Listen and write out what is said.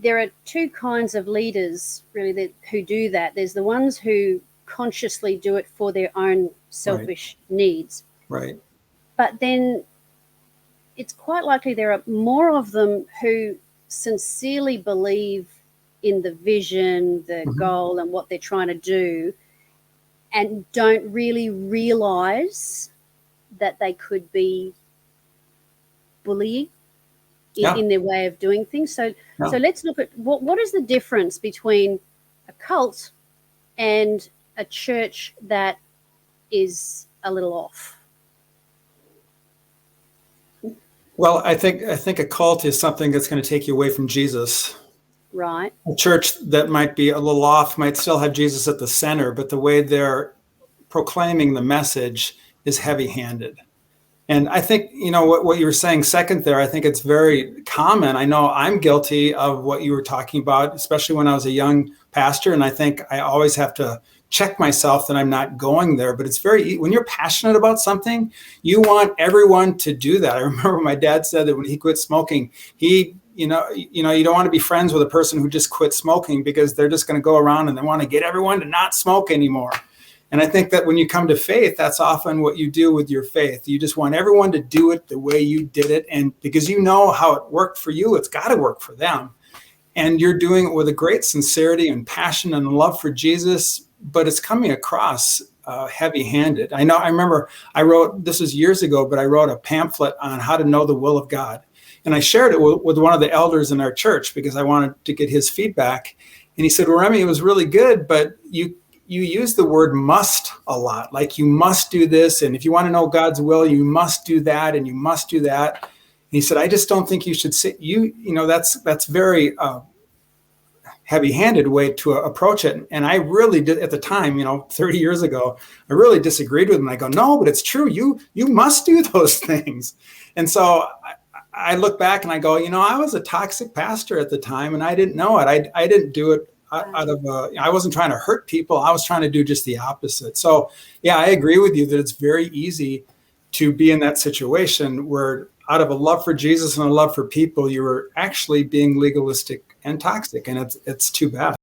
there are two kinds of leaders really who do that. There's the ones who consciously do it for their own selfish needs. Right. But then it's quite likely there are more of them who sincerely believe in the vision, the goal, and what they're trying to do, and don't really realize that they could be bullying in their way of doing things. So let's look at what is the difference between a cult and a church that is a little off. Well, I think a cult is something that's going to take you away from Jesus. Right. A church that might be a little off might still have Jesus at the center, but the way they're proclaiming the message is heavy-handed. And I think, what you were saying second there, I think it's very common. I know I'm guilty of what you were talking about, especially when I was a young pastor. And I think I always have to check myself that I'm not going there. But it's when you're passionate about something, you want everyone to do that. I remember my dad said that when he quit smoking, you don't want to be friends with a person who just quit smoking because they're just going to go around and they want to get everyone to not smoke anymore. And I think that when you come to faith, that's often what you do with your faith. You just want everyone to do it the way you did it. And because you know how it worked for you, it's got to work for them. And you're doing it with a great sincerity and passion and love for Jesus, but it's coming across heavy-handed. I remember this was years ago, but I wrote a pamphlet on how to know the will of God. And I shared it with one of the elders in our church because I wanted to get his feedback. And he said, well, Remy, it was really good, but you use the word must a lot, like you must do this. And if you want to know God's will, you must do that. And you must do that. And he said, I just don't think you should say, that's very heavy-handed way to approach it. And I really did at the time, 30 years ago, I really disagreed with him. I go, no, but it's true. You must do those things. And so I look back and I go, I was a toxic pastor at the time and I didn't know it. I didn't do it I wasn't trying to hurt people. I was trying to do just the opposite. So yeah, I agree with you that it's very easy to be in that situation where out of a love for Jesus and a love for people, you were actually being legalistic and toxic, and it's too bad.